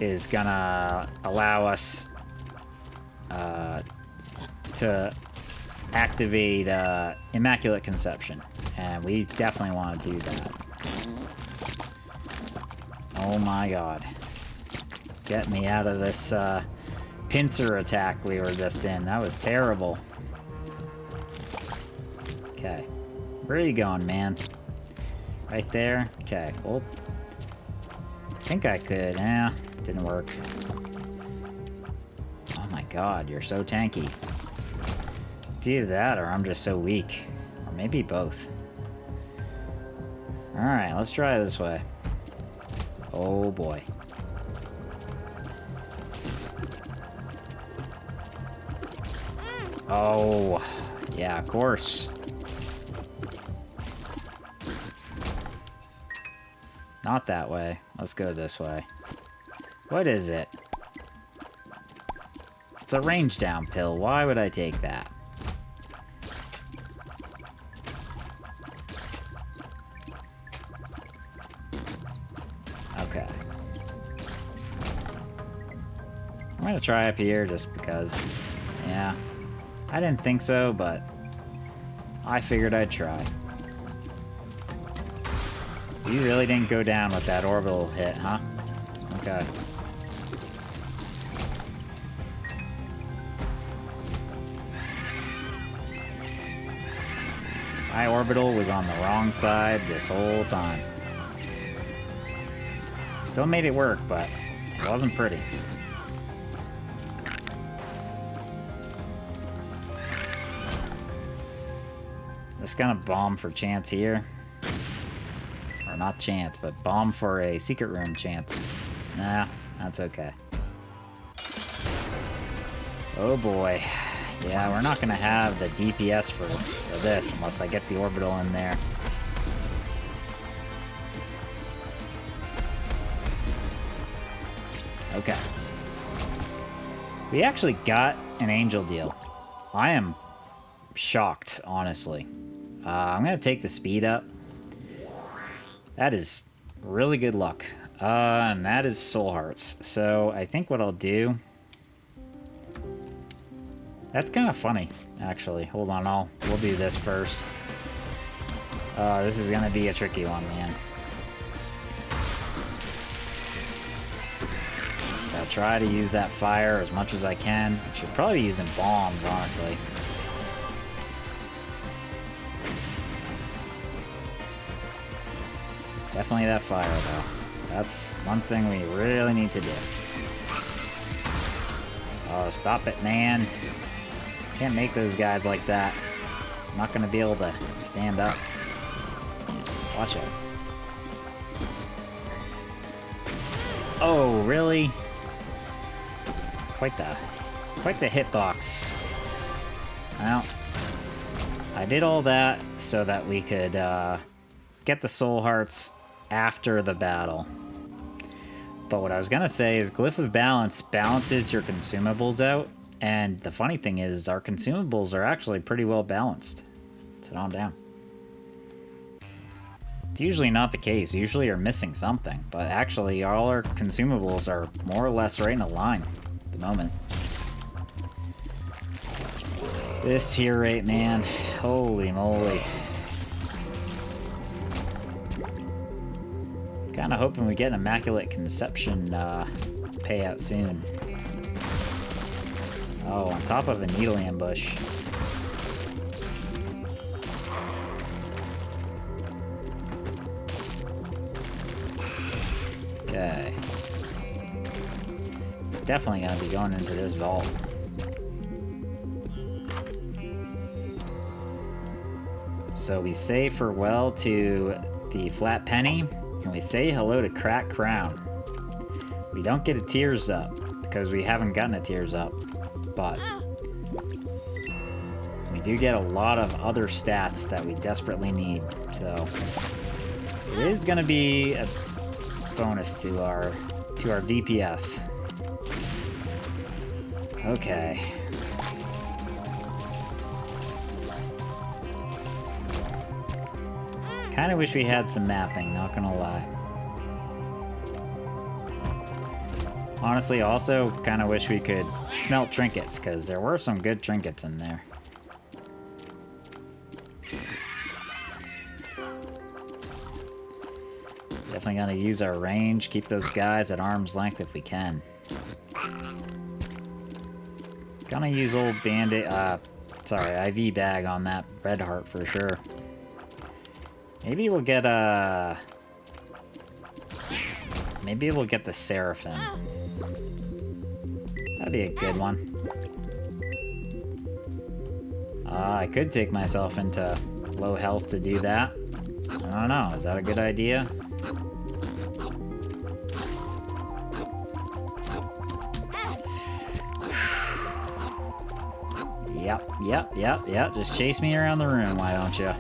Speaker 1: is gonna allow us to activate Immaculate Conception, and we definitely want to do that. Oh my god. Get me out of this pincer attack we were just in. That was terrible. Okay. Where are you going, man? Right there? Okay, well, I think I could. Didn't work. Oh my god, you're so tanky. It's either that or I'm just so weak. Or maybe both. Alright, let's try this way. Oh boy. Oh, yeah, of course. Not that way. Let's go this way. What is it? It's a range down pill. Why would I take that? Okay. I'm gonna try up here just because. Yeah. I didn't think so, but I figured I'd try. You really didn't go down with that orbital hit, huh? Okay. My orbital was on the wrong side this whole time. Still made it work, but it wasn't pretty. Just gonna bomb for chance here. Or not chance, but bomb for a secret room chance. Nah, that's okay. Oh boy. Yeah, we're not gonna have the DPS for this unless I get the orbital in there. Okay. We actually got an angel deal. I am shocked, honestly. I'm gonna take the speed up. That is really good luck. And that is soul hearts. So I think what I'll do... That's kind of funny, actually. Hold on, we'll do this first. This is gonna be a tricky one, man. Gotta try to use that fire as much as I can. I should probably be using bombs, honestly. Definitely that fire, though. That's one thing we really need to do. Oh, stop it, man. Can't make those guys like that. I'm not gonna be able to stand up. Watch it. Oh, really? Quite the hitbox. Well, I did all that so that we could get the soul hearts after the battle. But what I was gonna say is Glyph of Balance balances your consumables out, and the funny thing is our consumables are actually pretty well balanced. Sit on down. It's usually not the case. Usually you're missing something, but actually all our consumables are more or less right in a line at the moment. This tier rate, man. Holy moly. Kinda hoping we get an Immaculate Conception payout soon. Oh, on top of a needle ambush. Okay. Definitely gonna be going into this vault. So we say farewell to the Flat Penny, and we say hello to Crack Crown. We don't get a Tears Up, because we haven't gotten a Tears Up, but we do get a lot of other stats that we desperately need, so it is gonna be a bonus to our DPS. Okay. Kind of wish we had some mapping, not gonna lie. Honestly, also kind of wish we could smelt trinkets, because there were some good trinkets in there. Definitely gonna use our range, keep those guys at arm's length if we can. Gonna use old bandit, IV bag on that red heart for sure. Maybe we'll get maybe we'll get the Seraphim. That'd be a good one. I could take myself into low health to do that. I don't know, is that a good idea? Yep. Just chase me around the room, why don't you?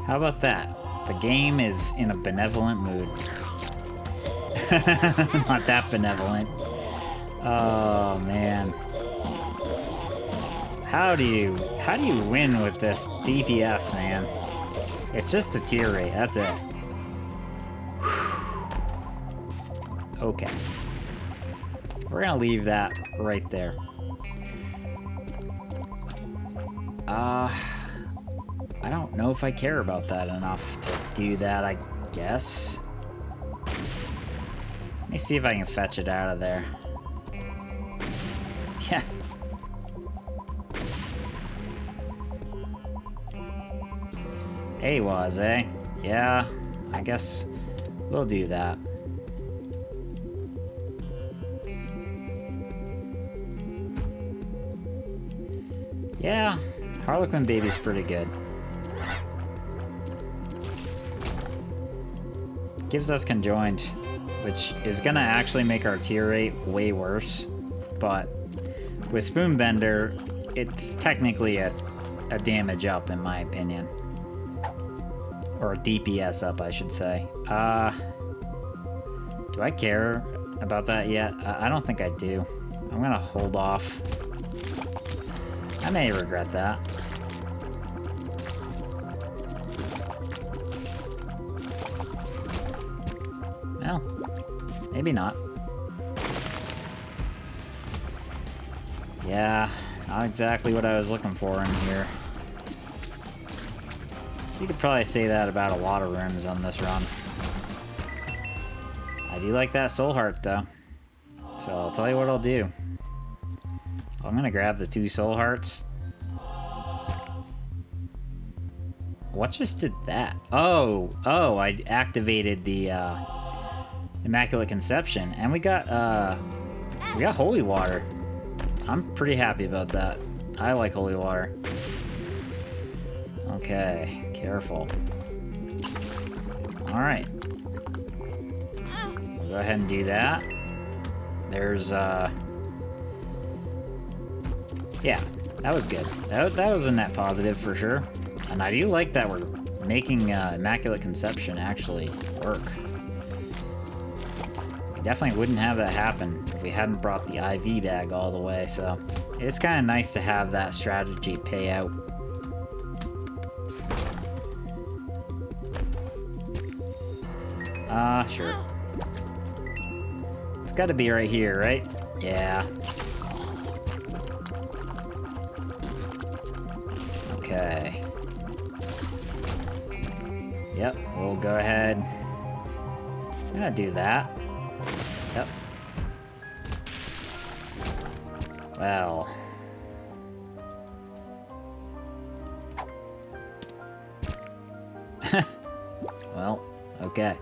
Speaker 1: How about that? The game is in a benevolent mood. Not that benevolent. Oh man. How do you win with this DPS, man? It's just the tier rate, that's it. Okay. We're gonna leave that right there. I don't know if I care about that enough to do that, I guess. Let me see if I can fetch it out of there. Yeah. Hey, was, eh? Yeah, I guess we'll do that. Yeah, Harlequin Baby's pretty good. Gives us Conjoined, which is gonna actually make our tier rate way worse, but with Spoonbender, it's technically a damage up in my opinion. Or a DPS up, I should say. Do I care about that yet? I don't think I do. I'm gonna hold off. I may regret that. Well, maybe not. Yeah, Not exactly what I was looking for in here. You could probably say that about a lot of rooms on this run. I do like that soul heart, though. So I'll tell you what I'll do. I'm gonna grab the 2 soul hearts. What just did that? Oh, I activated the Immaculate Conception, and we got holy water. I'm pretty happy about that. I like holy water. Okay, careful. All right. We'll go ahead and do that. There's yeah, that was good. That was a net positive for sure. And I do like that we're making Immaculate Conception actually work. We definitely wouldn't have that happen if we hadn't brought the IV bag all the way, so it's kind of nice to have that strategy pay out. Sure. It's gotta be right here, right? Yeah. Okay. Yep, we'll go ahead. I'm gonna do that. Yep. Well. Well, okay.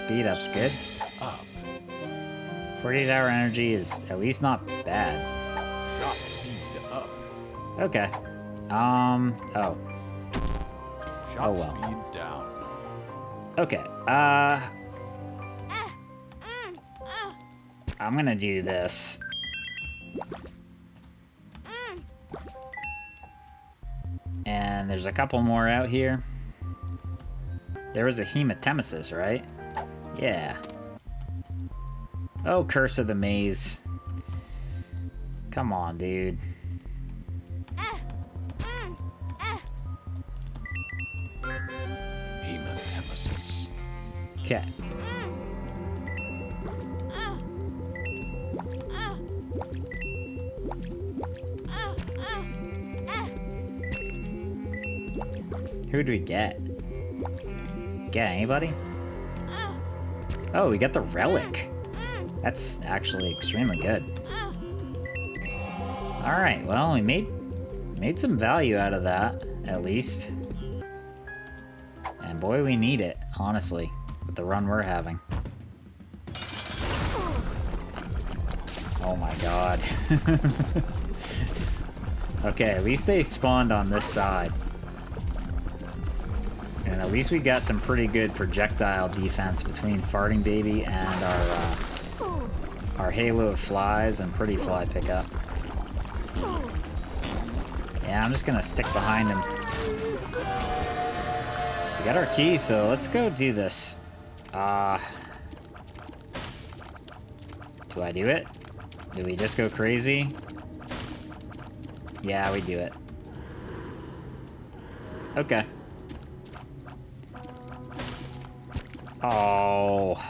Speaker 1: Speed up's good.
Speaker 2: Up.
Speaker 1: 48-hour energy is at least not bad.
Speaker 2: Shot speed up.
Speaker 1: Okay. Oh.
Speaker 2: Shot
Speaker 1: Oh, well.
Speaker 2: speed down.
Speaker 1: Okay. I'm gonna do this. And there's a couple more out here. There was a hematemesis, right? Yeah. Oh, Curse of the Maze. Come on, dude.
Speaker 2: Hematemesis.
Speaker 1: Okay. Who do we get? Get anybody? Oh, we got the relic. That's actually extremely good. Alright, well, we made some value out of that, at least. And boy, we need it, honestly, with the run we're having. Oh my god. Okay, at least they spawned on this side. And at least we got some pretty good projectile defense between Farting Baby and our Halo of Flies and Pretty Fly pickup. Yeah, I'm just gonna stick behind him. We got our key, so let's go do this. Do I do it? Do we just go crazy? Yeah, we do it. Okay. Oh.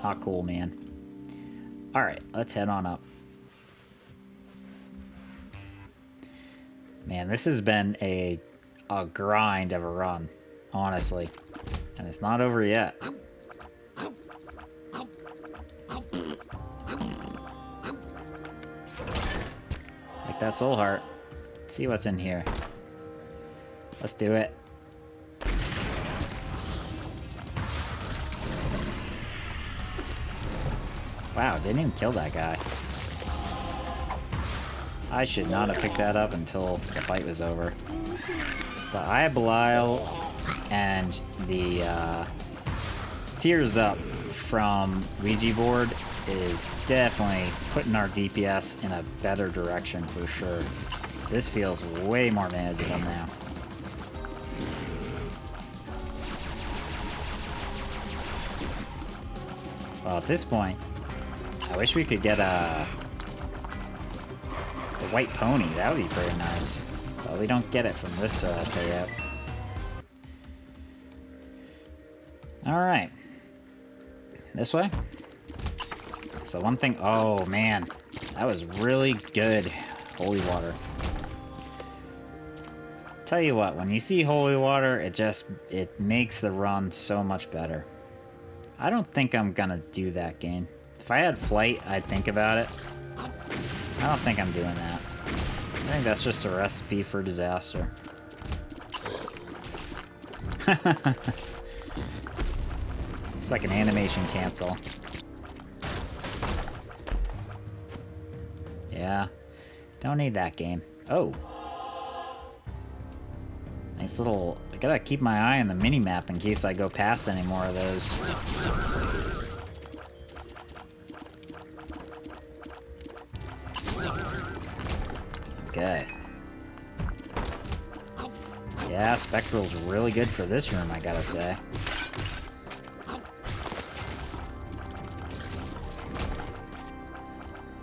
Speaker 1: Not cool, man. Alright, let's head on up. Man, this has been a grind of a run, honestly. And it's not over yet. Like that soul heart. Let's see what's in here. Let's do it. Wow, didn't even kill that guy. I should not have picked that up until the fight was over. The Eye of Belial and the Tears Up from Ouija board is definitely putting our DPS in a better direction for sure. This feels way more manageable now. Well, at this point, I wish we could get a white pony. That would be pretty nice. But we don't get it from this payout. Alright. This way? So one thing... Oh, man. That was really good. Holy water. Tell you what, when you see holy water, it makes the run so much better. I don't think I'm gonna do that game. If I had flight, I'd think about it. I don't think I'm doing that. I think that's just a recipe for disaster. It's like an animation cancel. Yeah. Don't need that game. Oh. Nice little... I gotta keep my eye on the mini-map in case I go past any more of those. Okay. Yeah, Spectral's really good for this room, I gotta say.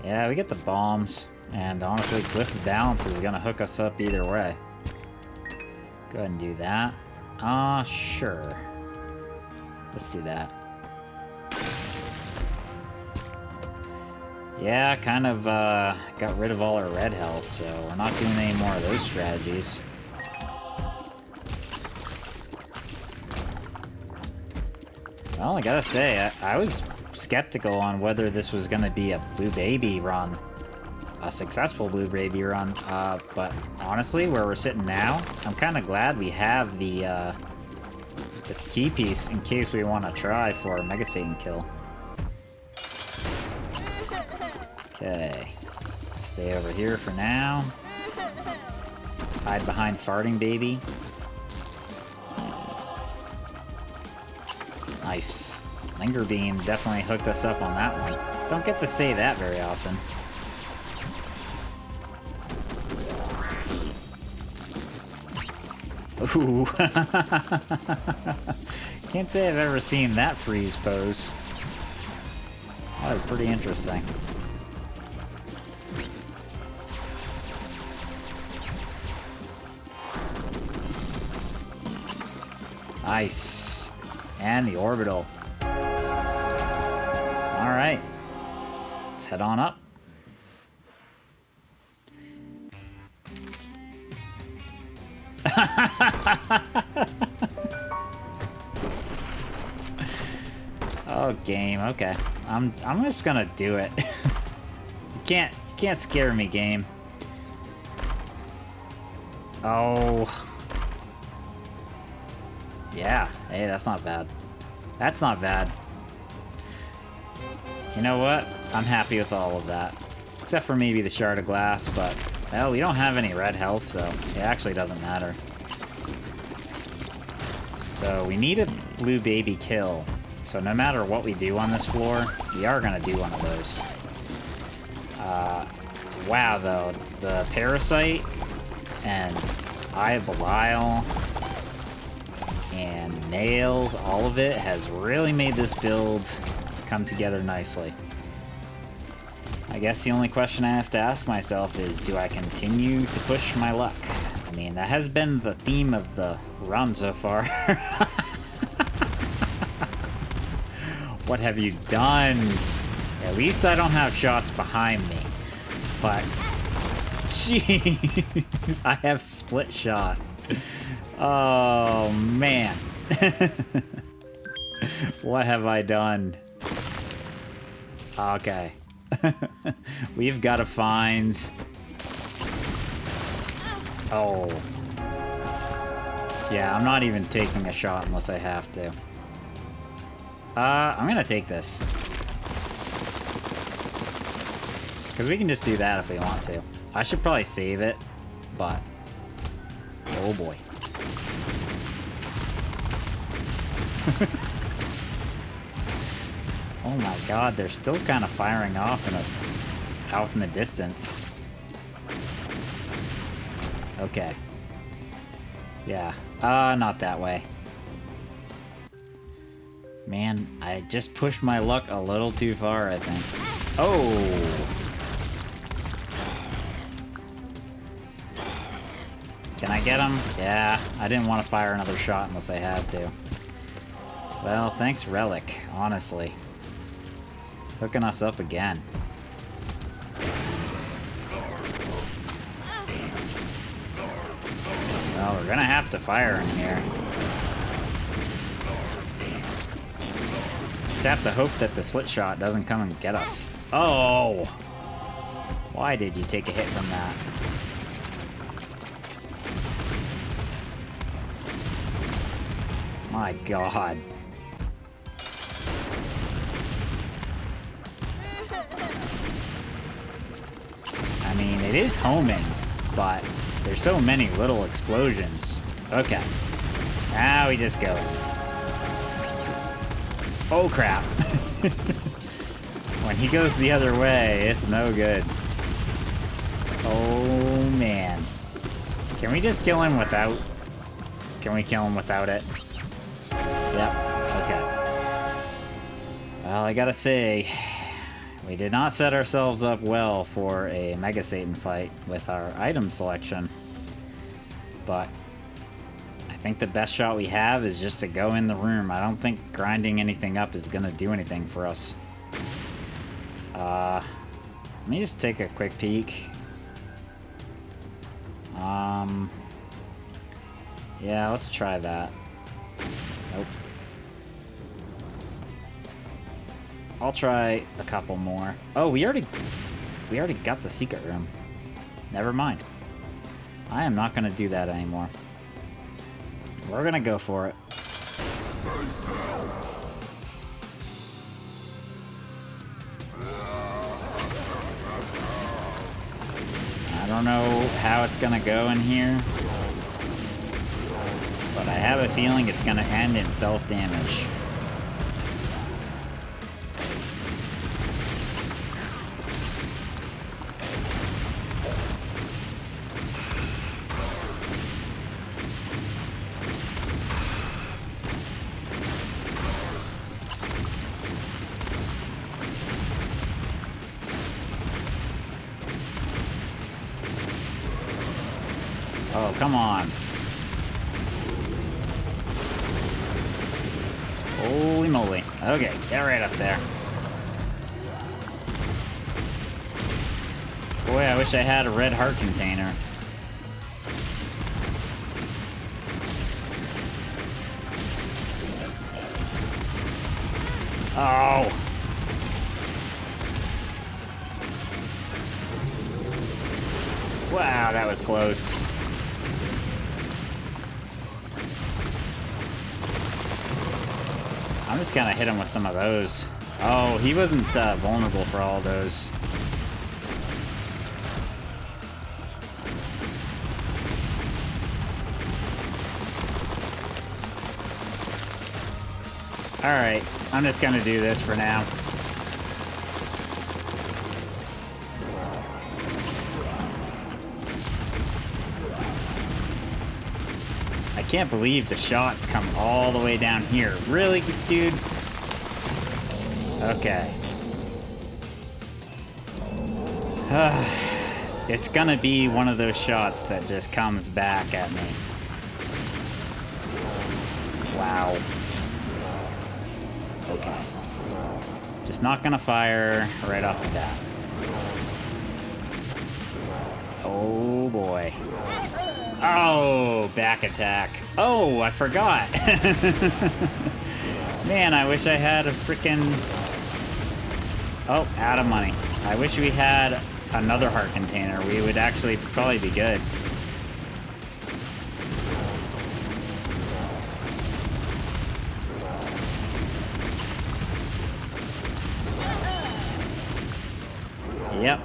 Speaker 1: Yeah, we get the bombs, and honestly, Cliff Balance is gonna hook us up either way. Go ahead and do that. Sure. Let's do that. Yeah, kind of, got rid of all our red health, so we're not doing any more of those strategies. Well, I gotta say, I was skeptical on whether this was gonna be a Blue Baby run. A successful Blue Baby run, but honestly, where we're sitting now, I'm kind of glad we have the key piece in case we want to try for a Mega Satan kill. Okay. Stay over here for now. Hide behind Farting Baby. Nice. Linger Beam definitely hooked us up on that one. Don't get to say that very often. Ooh. Can't say I've ever seen that freeze pose. That was pretty interesting. Nice. And the orbital. Alright. Let's head on up. Oh, game. Okay. I'm just gonna do it. You can't scare me, game. Oh. Yeah. Hey, that's not bad. That's not bad. You know what? I'm happy with all of that. Except for maybe the shard of glass, but... Well, we don't have any red health, so it actually doesn't matter. So we need a Blue Baby kill. So no matter what we do on this floor, we are going to do one of those. Wow, though. The Parasite and Eye of Belial and Nails, all of it has really made this build come together nicely. I guess the only question I have to ask myself is, do I continue to push my luck? I mean, that has been the theme of the run so far. What have you done? At least I don't have shots behind me. But, gee, I have split shot. Oh, man. What have I done? Okay. We've got to find... Oh. Yeah, I'm not even taking a shot unless I have to. I'm gonna take this. Because we can just do that if we want to. I should probably save it, but... Oh boy. Oh my god, they're still kind of firing off in us out in the distance. Okay. Yeah. Not that way. Man, I just pushed my luck a little too far, I think. Oh! Can I get him? Yeah, I didn't want to fire another shot unless I had to. Well, thanks, Relic, honestly. Hooking us up again. Well, we're gonna have to fire him here. Just have to hope that the split shot doesn't come and get us. Oh! Why did you take a hit from that? My God. I mean, it is homing, but there's so many little explosions. Okay. Now we just go. Oh, crap. When he goes the other way, it's no good. Oh, man. Can we just kill him without... Can we kill him without it? Yep. Okay. Well, I gotta say, we did not set ourselves up well for a Mega Satan fight with our item selection. But I think the best shot we have is just to go in the room. I don't think grinding anything up is gonna do anything for us. Let me just take a quick peek. Yeah, let's try that. Nope. I'll try a couple more. Oh, we already got the secret room. Never mind. I am not gonna do that anymore. We're gonna go for it. I don't know how it's gonna go in here, but I have a feeling it's gonna end in self-damage. Oh, come on. Holy moly. Okay, get right up there. Boy, I wish I had a red heart container. Oh! Wow, that was close. I'm just gonna hit him with some of those. Oh, he wasn't vulnerable for all those. Alright, I'm just gonna do this for now. I can't believe the shots come all the way down here. Really, dude? Okay. It's gonna be one of those shots that just comes back at me. Wow. Okay. Just not gonna fire right off the bat. Oh boy. Oh, back attack. Oh, I forgot. Man, I wish I had a freaking... Oh, out of money. I wish we had another heart container. We would actually probably be good. Yep.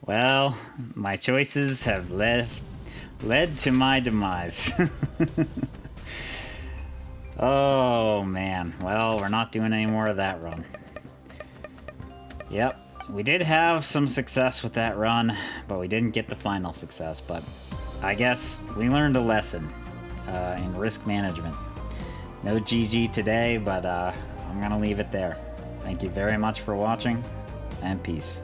Speaker 1: Well, my choices have led to my demise. Oh, man. Well, we're not doing any more of that run. Yep. We did have some success with that run, but we didn't get the final success. But I guess we learned a lesson in risk management. No GG today, but I'm going to leave it there. Thank you very much for watching, and peace.